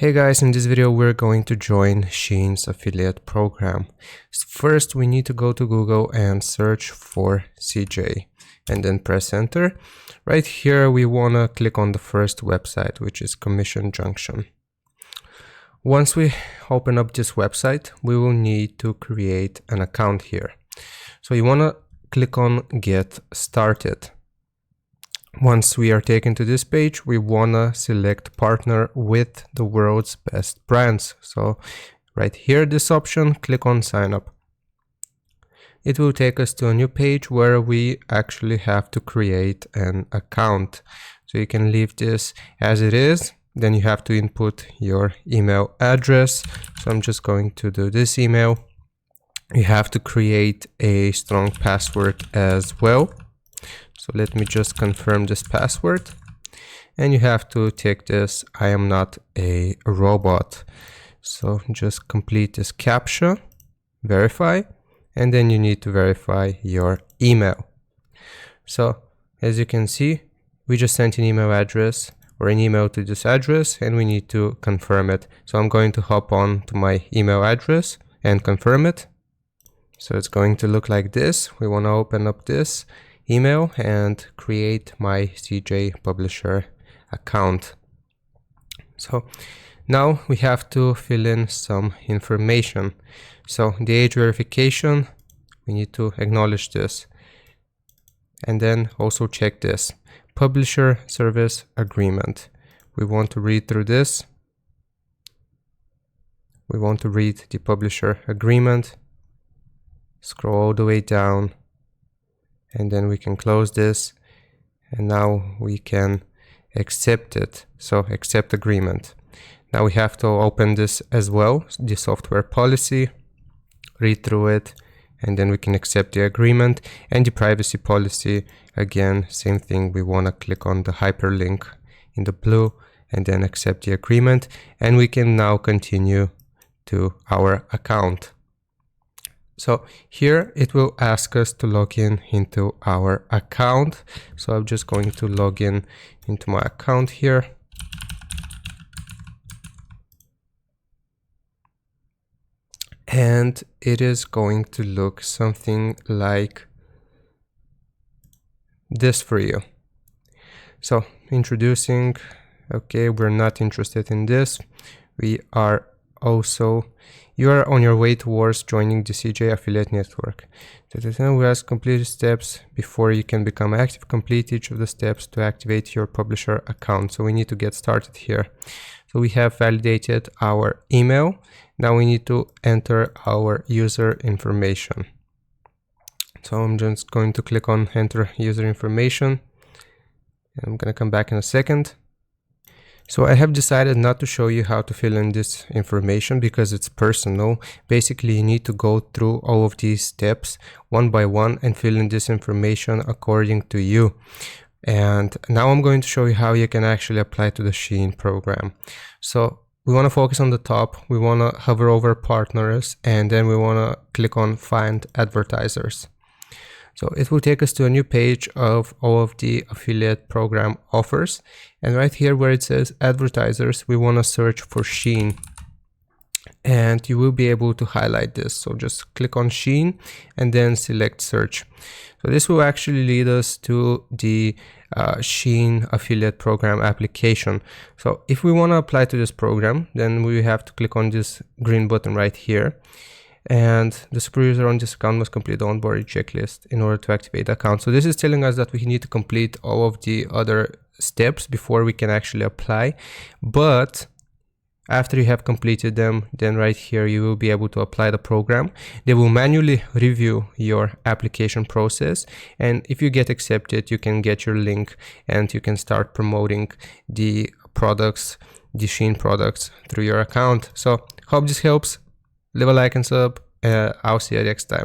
Hey guys, in this video we're going to join Shein's affiliate program. First we need to go to Google and search for CJ and then press enter. Right here we want to click on the first website, which is Commission Junction. Once we open up this website, we will need to create an account here. So you want to click on Get Started. Once we are taken to this page, we want to select partner with the world's best brands. So right here, this option, click on sign up. It will take us to a new page where we actually have to create an account. So you can leave this as it is. Then you have to input your email address. So I'm just going to do this email. You have to create a strong password as well. So let me just confirm this password, and you have to take this "I am not a robot." So just complete this CAPTCHA, verify, and then you need to verify your email. So as you can see, we just sent an email address or an email to this address, and we need to confirm it. So I'm going to hop on to my email address and confirm it. So it's going to look like this. We want to open up this email and create my CJ Publisher account. So now we have to fill in some information. So the age verification, we need to acknowledge this, and then also check this Publisher Service Agreement. We want to read through this. We want to read the Publisher Agreement, scroll all the way down, and then we can close this, and now we can accept it. So accept agreement. Now we have to open this as well, the software policy, read through it, and then we can accept the agreement. And the privacy policy, again, same thing. We want to click on the hyperlink in the blue and then accept the agreement, and we can now continue to our account. So here it will ask us to log in into our account. So I'm just going to log in into my account here. And it is going to look something like this for you. So introducing, okay, we're not interested in this. We are also, you are on your way towards joining the CJ affiliate network. We ask complete steps before you can become active. Complete each of the steps to activate your publisher account. So we need to get started here. So we have validated our email. Now we need to enter our user information. So I'm just going to click on enter user information. I'm going to come back in a second. So I have decided not to show you how to fill in this information because it's personal. Basically, you need to go through all of these steps one by one and fill in this information according to you. And now I'm going to show you how you can actually apply to the Shein program. So we want to focus on the top. We want to hover over partners, and then we want to click on find advertisers. So it will take us to a new page of all of the affiliate program offers. And right here where it says advertisers, we want to search for Shein. And you will be able to highlight this. So just click on Shein and then select search. So this will actually lead us to the Shein affiliate program application. So if we want to apply to this program, then we have to click on this green button right here. And the super user on this account must complete the onboarding checklist in order to activate the account. So this is telling us that we need to complete all of the other steps before we can actually apply. But after you have completed them, then right here you will be able to apply the program. They will manually review your application process, and if you get accepted, you can get your link and you can start promoting the products, the Shein products, through your account. So hope this helps. Leave a like and sub. I'll see you next time.